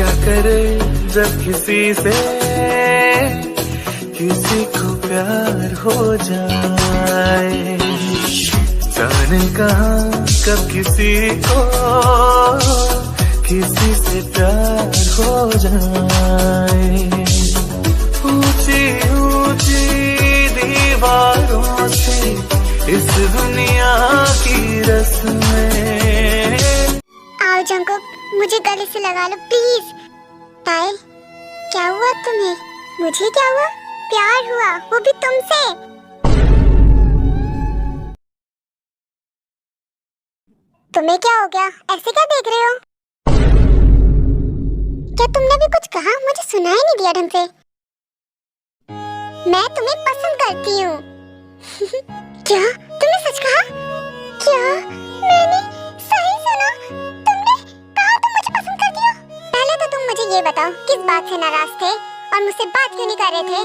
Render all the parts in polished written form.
क्या करे जब किसी से किसी को प्यार हो जाए, जाने कहाँ कब किसी को किसी से प्यार हो जाए। ऊंची ऊंची दीवारों से इस दुनिया की रस्में। आओ जंकुक, मुझे गले से लगा लो प्लीज। पायल, क्या हुआ तुम्हें? मुझे क्या हुआ? प्यार हुआ, वो भी तुमसे। तुम्हें क्या हो गया? ऐसे क्या देख रहे हो? क्या तुमने भी कुछ कहा? मुझे सुनाई नहीं दिया ढंग से। मैं तुम्हें पसंद करती हूँ। क्या तुमने सच कहा? क्या मैंने सही सुना? तुमने कहा तुम मुझे पसंद करती हो? पहले तो तुम मुझे ये बताओ, किस बात से नाराज थे और मुझसे बात क्यों नहीं कर रहे थे?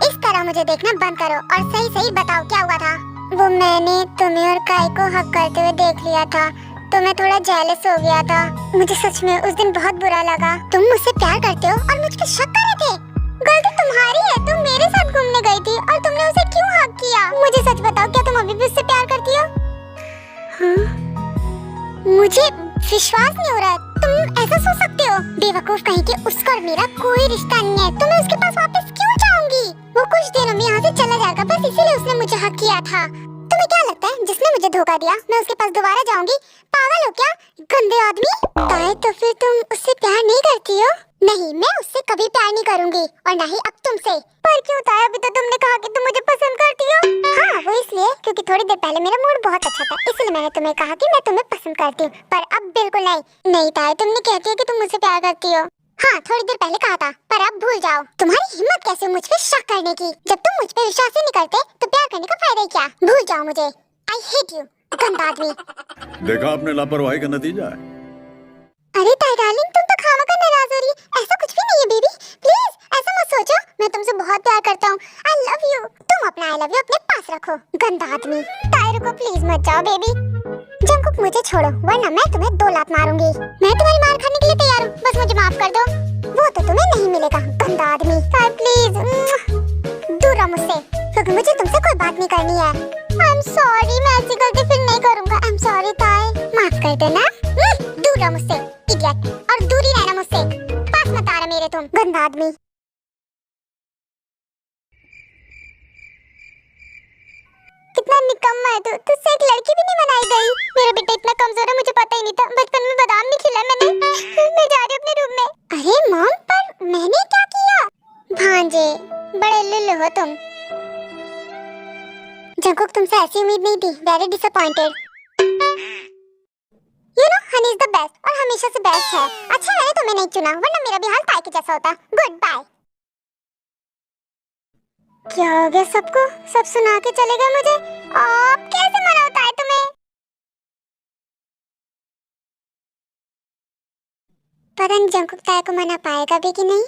इस तरह मुझे देखना बंद करो और सही सही बताओ क्या हुआ था। वो मैंने तुम्हें और काई को हक करते हुए देख लिया था, तो मैं थोड़ा जेलस हो गया था। मुझे सच में उस दिन बहुत बुरा लगा। तुम मुझसे प्यार करते हो और मुझ पे शक कर रहे थे। गलती तुम्हारी है, तुम मेरे साथ घूमने गई थी और तुमने उसे क्यों हक किया? मुझे सच बताओ, क्या तुम अभी भी उससे प्यार करती हो? हाँ? मुझे विश्वास नहीं हो रहा है, तुम ऐसा सोच सकते हो? बेवकूफ कहीं के, उसका और मेरा कोई रिश्ता नहीं है, तो मैं उसके पास वापस क्यों जाऊंगी? वो कुछ दिनों में यहाँ से चला जाएगा, बस इसीलिए उसने मुझे हक किया था। तुम्हें क्या लगता है जिसने मुझे धोखा दिया मैं उसके पास दोबारा जाऊंगी? पागल हो क्या, गंदे आदमी? ताए, तो फिर तुम उससे प्यार नहीं करती हो? नहीं, मैं उससे कभी प्यार नहीं करूंगी और ना ही अब तुमसे। पर क्यों ताया, अभी तो तुमने कहा कि तुम मुझे पसंद करती हो। हाँ, वो इसलिए क्योंकि थोड़ी देर पहले मेरा मूड बहुत अच्छा था, इसलिए मैंने तुम्हें कहा कि मैं तुम्हें पसंद करती हूँ। पर अब बिल्कुल नहीं। नहीं ताया, तुमने कहती हो कि तुम मुझसे प्यार करती हो। हाँ, थोड़ी देर पहले कहा था, पर अब भूल जाओ। तुम्हारी हिम्मत कैसे मुझ पे शक करने की? जब तुम मुझ पे विश्वास ही नहीं करते तो प्यार करने का फायदा ही क्या? भूल जाओ मुझे। आई हेट यू, गंदा आदमी। देखा आपने लापरवाही का नतीजा है। अरे ताई डार्लिंग, तुम तो खामखा नाराज हो रही। ऐसा कुछ भी नहीं है बेबी, प्लीज ऐसा मत सोचो। मैं तुमसे बहुत प्यार करता हूँ। I love you. तुम अपना आई लव यू अपने पास रखो, गंदा आदमी। ताई रुको प्लीज, मत जाओ बेबी। जंकुक, मुझे छोड़ो वरना मैं तुम्हें 2 लात मारूंगी। मैं तुम्हारी मार खाने के लिए तैयार हूँ, बस मुझे माफ कर दो। वो तो तुम्हें नहीं मिलेगा, गंदा आदमी। ताई प्लीज, दूर रहो मुझसे, क्योंकि मुझे तुमसे कोई बात नहीं करनी है। आई एम सॉरी, मैं ऐसी गलती फिर नहीं करूंगा। आई एम सॉरी ताई, माफ कर देना। दूर रहो मुझसे इडियट, और दूर ही रहना मुझसे। पास मत आना मेरे, तुम गंदा आदमी। कितना निकम्मा है तू, तुझसे एक लड़की भी नहीं बनाई गई। मेरा बेटा इतना कमजोर है, मुझे पता ही नहीं था। बचपन में बादाम नहीं खिलाया मैंने। मैं जा रही हूँ अपने रूम में। अरे मॉम, पर मैंने क्या किया? भांजे, बड़े लुल्लू हो तुम। जंकुक, तुमसे ऐसी उम्मीद नहीं थी। Very disappointed. You know, honey is the best और हमेशा से बेस्ट है। अच्छा मैंने तुम्हें नहीं चुना, वरना मेरा भी हाल ताई के जैसा होता। Goodbye. क्या हो गया सबको? सब सुना के चले गए मुझे। अब कैसे मना होता है तुम्हें? पता नहीं जंकुक ताई को मना पाएगा भी कि नहीं।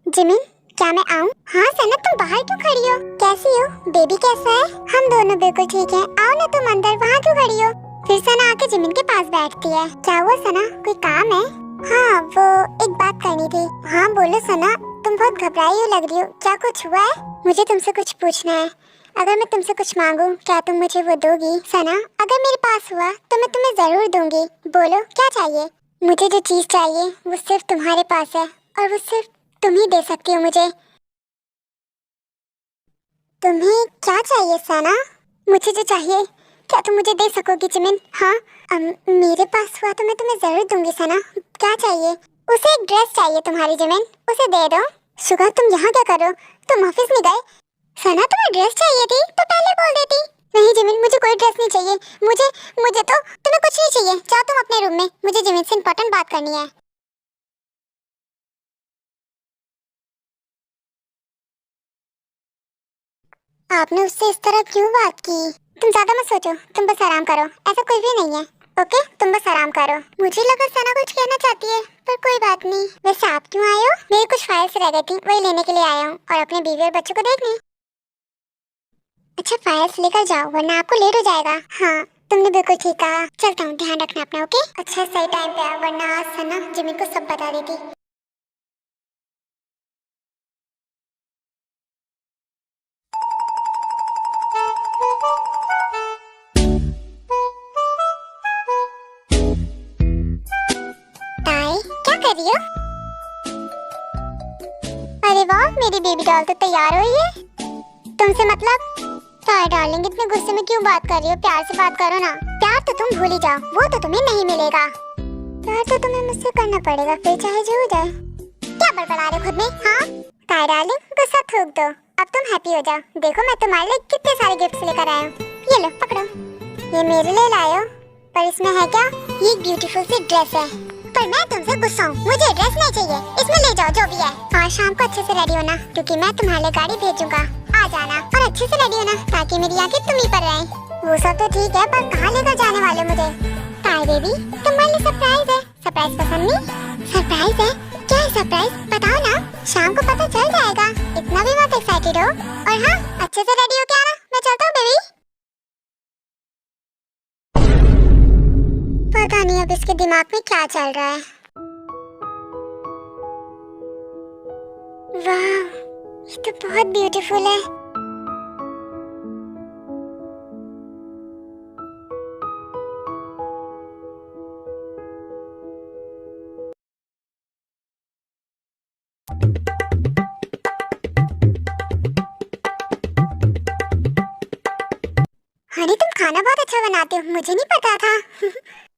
जिमिन, क्या मैं आऊं? हाँ सना, तुम बाहर क्यों खड़ी हो? कैसी हो? बेबी कैसा है? हम दोनों बिल्कुल ठीक हैं। आओ ना तुम अंदर, वहाँ क्यों खड़ी हो? फिर सना आके जिमिन के पास बैठती है। क्या हुआ सना, कोई काम है? हाँ, वो एक बात करनी थी। हाँ बोलो सना, तुम बहुत घबराई हो लग रही हो। क्या कुछ हुआ है? मुझे तुमसे कुछ पूछना है। अगर मैं तुमसे कुछ मांगूं, क्या तुम मुझे वो दोगी? सना, अगर मेरे पास हुआ तो मैं तुम्हें जरूर दूंगी। बोलो क्या चाहिए? मुझे जो चीज चाहिए वो सिर्फ तुम्हारे पास है और वो सिर्फ तुम ही दे सकती हो मुझे। तुम्हें क्या चाहिए सना? मुझे जो चाहिए क्या तुम मुझे दे सकोगी जिमिन? हाँ, मेरे पास हुआ तो मैं तुम्हें जरूर दूंगी सना। क्या चाहिए? उसे एक ड्रेस चाहिए तुम्हारी जिमिन, उसे दे दो। सुगा, तुम यहाँ क्या कर रहे हो? तुम ऑफिस नहीं गए? सना, तुम्हें ड्रेस चाहिए थी तो पहले बोल देती। नहीं जिमिन, मुझे कोई ड्रेस नहीं चाहिए। मुझे तो तुम्हें कुछ नहीं चाहिए। जाओ तुम अपने रूम में, मुझे जिमिन से इंपॉर्टेंट बात करनी है। आपने उससे इस तरह क्यों बात की? तुम ज्यादा मत सोचो, तुम बस आराम करो। ऐसा कोई भी नहीं है, ओके? तुम बस आराम करो। मुझे लगा सना कुछ कहना चाहती है, पर कोई बात नहीं। वैसे आप क्यों आए हो? मेरी कुछ फाइल्स रह गई थी, वही लेने के लिए आया हूँ और अपने बीवी और बच्चों को देखने। अच्छा, फाइल्स लेकर जाओ वरना आपको लेट हो जाएगा। हाँ, तुमने बिल्कुल ठीक कहा। चलता हूँ, ध्यान रखना अपना, ओके? अच्छा सही टाइम पे आया, वरना आज से ना जिमी को सब बता देती। ताई क्या कर रही हो? अरे वाह, मेरी बेबी डॉल तो तैयार हुई है। तुमसे मतलब? ताई डार्लिंग, इतने गुस्से में क्यों बात कर रही हो? प्यार से बात करो ना। प्यार तो तुम भूल ही जाओ, वो तो तुम्हें नहीं मिलेगा। प्यार तो तुम्हें मुझसे करना पड़ेगा, फिर चाहे जो हो जाए। क्या बड़बड़ा रहे हो खुद में? हाँ ताई डार्लिंग, गुस्सा थूक दो, अब तुम हैप्पी हो जाओ। देखो मैं तुम्हारे लिए कितने सारे गिफ्ट्स लेकर आया हूँ। ये लो पकड़ो। ये मेरे लिए लाए हो, पर इसमें है क्या? ये ब्यूटीफुल सी ड्रेस है, पर मैं तुमसे गुस्सा हूँ। मुझे ड्रेस नहीं चाहिए, इसमें ले जाओ जो भी है। और शाम को अच्छे से रेडी होना, क्योंकि मैं तुम्हारे लिए गाड़ी भेजूंगा। आ जाना और अच्छे से रेडी होना, ताकि मेरी आंखें तुम ही पर रहें। वो सब तो ठीक है, पर कहाँ लेकर जाने वाले मुझे? ताई बेबी, तुम्हारे लिए सरप्राइज है। सरप्राइज पसंद नहीं? सरप्राइज है? क्या है सरप्राइज? बताओ ना, शाम को पता चल जाएगा। इतना भी मत एक्साइटेड हो। और हाँ, अच्छे से रेडी हो के आना। मैं चलता हूँ बेबी। पता नहीं अब इसके दिमाग में क्या चल रहा है। वाह, ये तो बहुत ब्यूटीफुल है। हनी, तुम खाना बहुत अच्छा बनाते हो, मुझे नहीं पता था।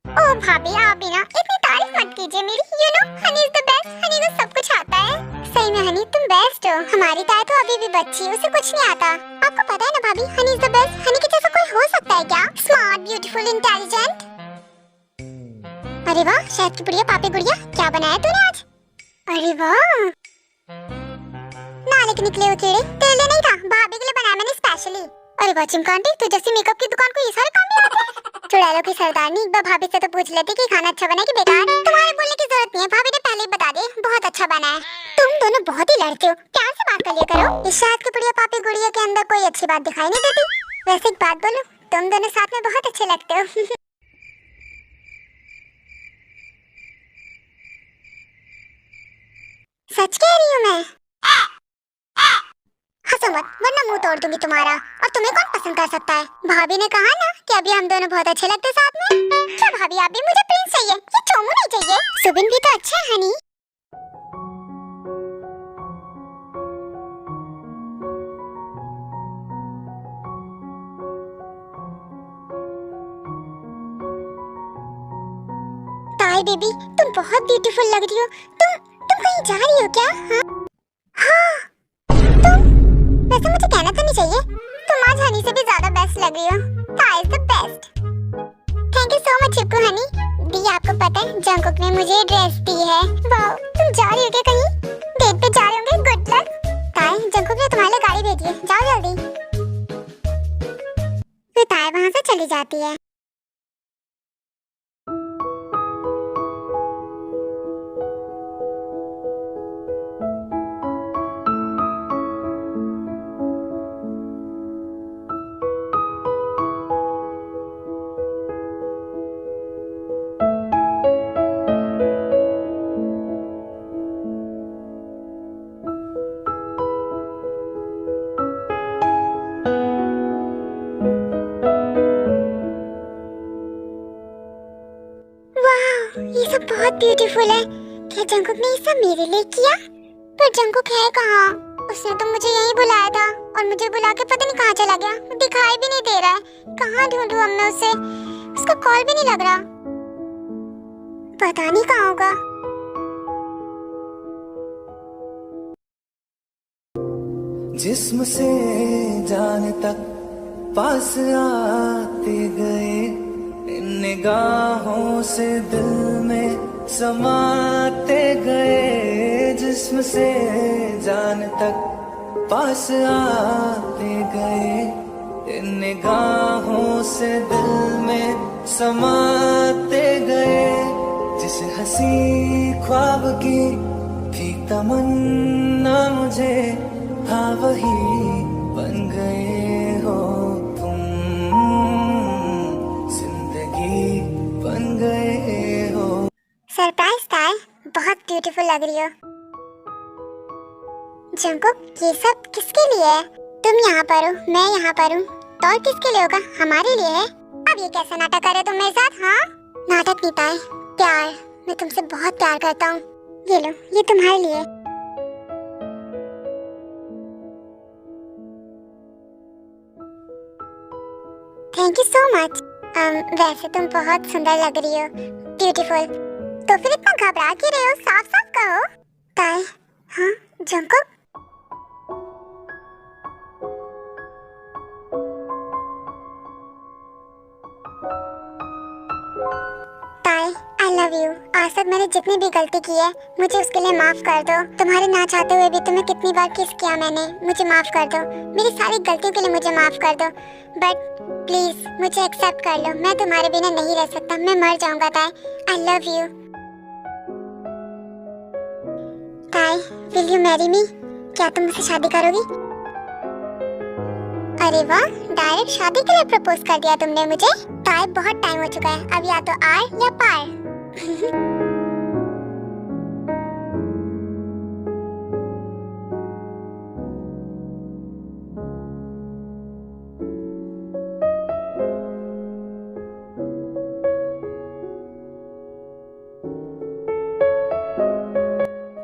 ओ भाभी, आप भी ना इतनी तारीफ मत कीजिए मेरी। You know, honey is the best. Honey को सब कुछ आता है। सही में हनी, तुम बेस्ट हो। हमारी ताई तो अभी भी बच्ची, उसे कुछ नहीं आता। आपको पता है ना भाभी, honey is the best. Honey के जैसा कोई हो सकता है क्या? Smart, beautiful, intelligent. अरे वाह, शहद की पुड़िया, पापी गुड़िया, क्या बनाया तूने आज? अरे वाह, नाले के निकले हो कीड़े, तेरे लिए नहीं था, भाभी के लिए बनाया मैंने स्पेशली। अरे वाह चिमकांटी, तू जैसे मेकअप की दुकान को ये सारे काम भी आते हैं। चुड़ैलों की सरदारनी, एक बार भाभी से तो पूछ लेती कि खाना अच्छा बना है कि बेकार। तुम्हारे बोलने की जरूरत नहीं है, भाभी ने पहले ही बता दिया बहुत अच्छा बना है। तुम दोनों बहुत ही लड़ते हो, प्यार से बात कर लिया करो। इस शहद की पुड़िया पापी गुड़िया के अंदर कोई अच्छी बात दिखाई नहीं देती। वैसे एक बात बोलूं, तुम दोनों साथ में बहुत अच्छे लगते हो। सच कह रही हूँ मैं। हंसो मत, वरना मुंह तोड़ दूंगी तुम्हारा। और तुम्हें कौन पसंद कर सकता है? भाभी ने कहा ना कि अभी हम दोनों बहुत अच्छे लगते साथ में। क्या भाभी, आप भी मुझे प्रिंस चाहिए, ये चोमू नहीं चाहिए? सुबिन भी तो अच्छा है हनी। ताई बेबी, तुम बहुत ब्यूटीफुल लग रही हो। तुम कहीं जा रही हो क्या? हाँ, वैसे मुझे कहना तो नहीं चाहिए, तुम आज हनी से भी ज्यादा बेस्ट लग रही हो। Tai is the best. Thank you so much चिपकू हनी। दी, आपको पता है जंगकुक ने मुझे ड्रेस दी है। वाओ, तुम जा रही हो क्या कहीं? डेट पे जा रहे होंगे? Good luck. ताई, जंगकुक ने तुम्हारे लिए गाड़ी भेजी है, जाओ जल्दी। फिर ताई वहाँ से चली जाती है। ये सब बहुत ब्यूटीफुल है। क्या जंगकुक ने ये सब मेरे लिए किया? पर जंगकुक है कहाँ? उसने तो मुझे यहीं बुलाया था और मुझे बुला के पता नहीं कहाँ चला गया। दिखाई भी नहीं दे रहा है। कहाँ ढूंढूं अब मैं उसे? उसका कॉल भी नहीं लग रहा। पता नहीं कहाँ होगा। जिस्म से जान तक पास आते गए, इन निगाहों से दिल में समाते गए। जिस्म से जान तक पास आते गए, इन निगाहों से दिल में समाते गए। जिस हंसी ख्वाब की थी तमन्ना मुझे, हाँ वही बन गए हो तुम। ब्यूटीफुल लग रही हो। जंकुक, ये सब किसके लिए है? तुम यहाँ पर हो, मैं यहाँ पर हूँ, तो और किसके लिए होगा? हमारे लिए है। अब ये कैसा नाटक कर रहे हो तुम मेरे साथ? हाँ, नाटक नहीं था, प्यार। मैं तुमसे बहुत प्यार करता हूँ। ये लो, ये तुम्हारे लिए। Thank you so much. वैसे तुम बहुत सुंदर लग रही हो, ब्यूटीफुल। तो फिर इतना घबरा क्यों रहे हो? साफ साफ कहो। ताई, हाँ जंकुक, ताई आई लव यू। आज तक मैंने जितनी भी गलती की है, मुझे उसके लिए माफ कर दो। तुम्हारे ना चाहते हुए भी तुम्हें कितनी बार किस किया मैंने, मुझे माफ कर दो। मेरी सारी गलतियों के लिए मुझे माफ कर दो, बट प्लीज मुझे एक्सेप्ट कर लो। मैं तुम्हारे बिना नहीं रह सकता, मैं मर जाऊंगा ताई। आई लव यू ताई। Will you marry me? क्या तुम मुझसे शादी करोगी? अरे वाह, डायरेक्ट शादी के लिए प्रपोज कर दिया तुमने मुझे। ताई बहुत टाइम हो चुका है, अब या तो आर या पार।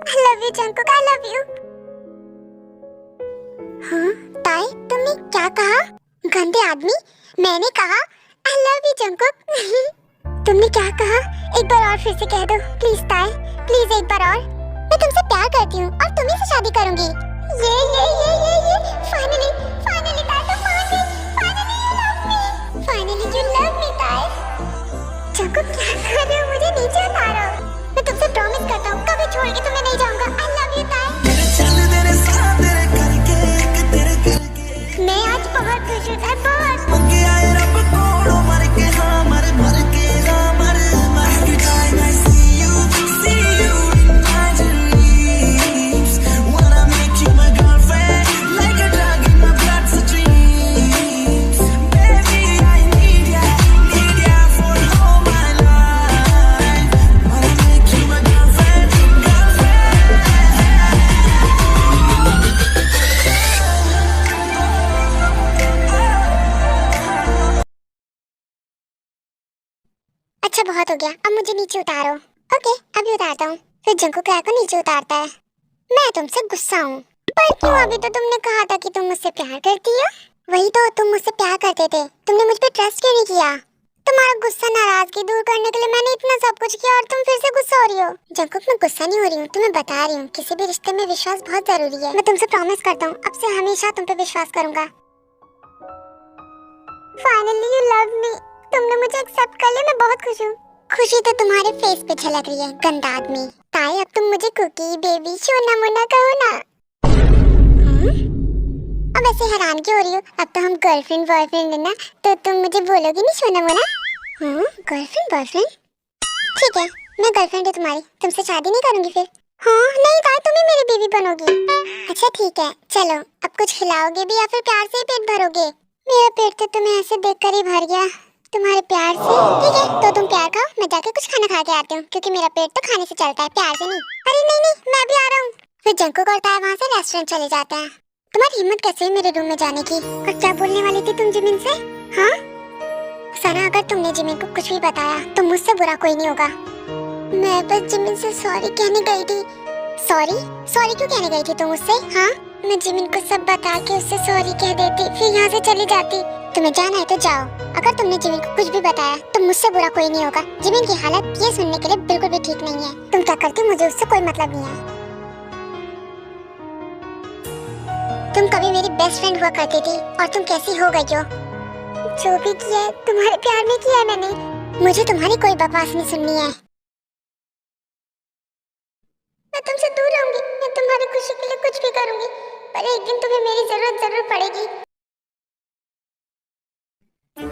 I love you Jungkook, I love you। हाँ ताई, तुमने क्या कहा? गंदे आदमी, मैंने कहा I love you जंकुक। तुमने क्या कहा? एक बार और फिर से कह दो प्लीज ताई, प्लीज एक बार और। मैं तुमसे प्यार करती हूँ और तुम्ही से शादी करूंगी। ये फाइनली फाइनली ताई तुम मान गई। फाइनली you love me ताई। जंकुक क्या कर रहे हो? मुझे नीचे उतारो। मैं तुमसे प्रॉमिस करता हूँ कभी छोड़ के तुम्हें नहीं जाऊंगा। I love you ताई। मैं आज बहुत खुश हूँ ताई, बहुत। अच्छा बहुत हो गया, अब मुझे नीचे उतारो। ओके, अभी उतारता हूँ। फिर जंकुक को नीचे उतारता है। मैं तुमसे गुस्सा हूँ, पर क्यों? अभी तो तुमने कहा था कि तुम मुझसे प्यार करती हो। वही तो, तुम मुझसे प्यार करते थे, तुमने मुझ पे ट्रस्ट क्यों नहीं किया? तुम्हारा गुस्सा नाराजगी दूर करने के लिए मैंने इतना सब कुछ किया और तुम फिर से गुस्सा हो रही हो। जंकुक मैं गुस्सा नहीं हो रही हूँ, तुम्हें बता रही हूँ किसी भी रिश्ते में विश्वास बहुत जरूरी है। मैं तुमसे प्रॉमिस करता हूँ अब से हमेशा तुम पे विश्वास करूंगा। फाइनली यू लव मी, तुमने मुझे एक्सेप्ट कर लिया, मैं बहुत खुश हूँ। खुशी तो तुम्हारे फेस पे झलक रही है, गंदा आदमी। ताई अब तुम मुझे कुकी, बेबी, सोना मोना कहो ना। अब ऐसे हैरान क्यों हो रही हो? अब तो हम गर्लफ्रेंड बॉयफ्रेंड है ना, तो तुम मुझे बोलोगी नहीं सोना मोना? Girlfriend boyfriend? ठीक है, मैं गर्लफ्रेंड हूँ तुम्हारी, तुमसे शादी नहीं करूंगी फिर। हाँ नहीं ताई, तुम ही मेरी बीवी बनोगी। अच्छा ठीक है, चलो अब कुछ खिलाओगे भी या फिर प्यार से ही पेट भरोगे? मेरा पेट तो तुम्हें ऐसे देखकर ही भर गया तुम्हारे प्यार से। ठीक है, तो तुम प्यार खाओ, मैं जाके कुछ खाना खा के आती हूँ, क्योंकि मेरा पेट तो खाने से चलता है, प्यार से नहीं। अरे नहीं, मैं भी आ रहा हूँ। फिर जंकुक और ताई वहाँ से रेस्टोरेंट चले जाते हैं। तुम्हारी हिम्मत कैसे हुई मेरे रूम में जाने की? और क्या बोलने वाली थी तुम जिमिन से? हाँ सना, अगर तुमने जिमिन को कुछ भी बताया तो मुझसे बुरा कोई नहीं होगा। मैं बस जिमिन से सॉरी कहने गई थी। सॉरी क्यों कहने गई थी तुम उससे? हाँ, मैं जिमिन को सब बता के उससे सॉरी कह देती, फिर यहाँ से चली जाती। तुम्हें जाना है तो जाओ, अगर तुमने जिमिन को कुछ भी बताया तो मुझसे बुरा कोई नहीं होगा। जिमिन की हालत ये सुनने के लिए बिल्कुल भी ठीक नहीं है। तुम क्या करती मुझे उससे कोई मतलब नहीं है। तुम कभी मेरी बेस्ट फ्रेंड हुआ करती थी और तुम कैसी हो गई हो? जो भी किया है तुम्हारे प्यार में किया है मैंने। मुझे तुम्हारी कोई बकवास नहीं सुननी है। मैं तुमसे दूर रहूंगी, मैं तुम्हारी खुशी के लिए कुछ भी करूंगी, पर एक दिन तुम्हें मेरी जरूरत जरूर पड़ेगी।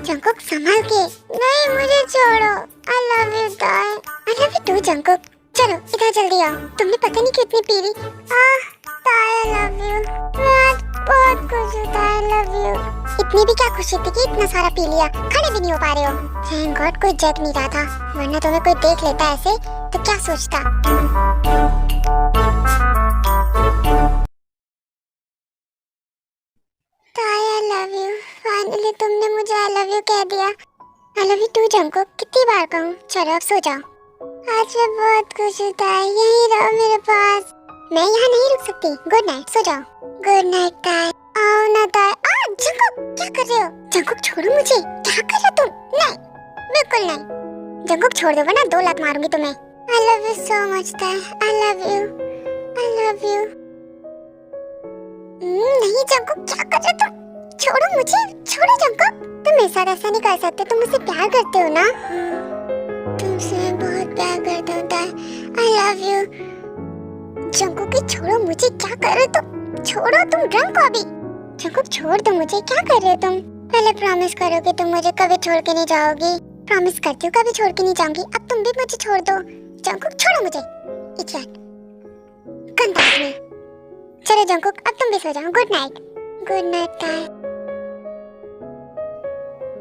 जंकुक संभाल के। नहीं मुझे छोड़ो। I love you ताई। I love you too Jungkook. चलो इधर जल्दी आओ, तुमने पता नहीं कितनी पी ली। ताई I love you। मैं आज बहुत खुश होता है। I love you। इतनी भी क्या खुशी थी कि इतना सारा पी लिया, खड़े भी नहीं हो पा रहे हो। थैंक गॉड कोई जग नहीं रहा था, वरना तुम्हें कोई देख लेता ऐसे तो क्या सोचता। ताई I love you। फाइनली तुमने मुझे I love you कह दिया। I love you too Junko, कितनी बार कहूँ। चलो अब सो जाओ। आज मैं बहुत खुश हूँ ताई, यहीं रहो मेरे पास। मैं यहाँ नहीं रुक सकती। गुड नाइट, सो जाओ। गुड नाइट ताई। आओ ना ताई। जंकुक क्या कर रहे हो? जंकुक छोड़ो मुझे। क्या कर रहे हो तुम? नहीं, बिल्कुल नहीं। जंकुक छोड़ दो वरना 2 लात मारूंगी तुम्हें। I love you so much ताई। I love you। I love you। नहीं जंकुक, क्या कर रहे हो तुम? छोड़ो मुझे, छोड़ो जंकुक। तुम मेरे साथ ऐसा नहीं कर सकते, तुम मुझसे प्यार करते हो ना। तुमसे बहुत प्यार करता हूँ ताई। I love you। जंकुक छोड़ो मुझे, क्या कर रहे हो तुम? छोड़ो, तुम ड्रंक हो अभी। जंकुक छोड़ दो मुझे, क्या कर रहे हो तुम? पहले प्रॉमिस करो कि तुम मुझे कभी छोड़ के नहीं जाओगी। प्रॉमिस करती हूँ कभी छोड़ के नहीं जाऊंगी। अब तुम भी मुझे छोड़ दो। जंकुक छोड़ो मुझे। इडियट, गंदा आदमी। चलो जंकुक अब तुम भी सो जाओ। Good night. गुड नाइट ताई।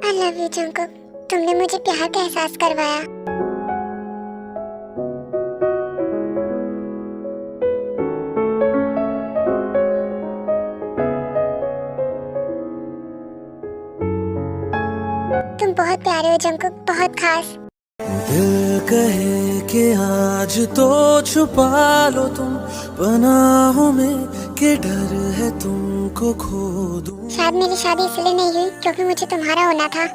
I love you जंकुक, तुमने मुझे प्यार का एहसास करवाया। तुम बहुत प्यारे हो जंकुक, बहुत खास। दिल कहे कि आज तो छुपा लो तुम पनाहों में, कि डर है तुमको खो दूं। शायद मेरी शादी इसलिए नहीं हुई क्योंकि मुझे तुम्हारा होना था।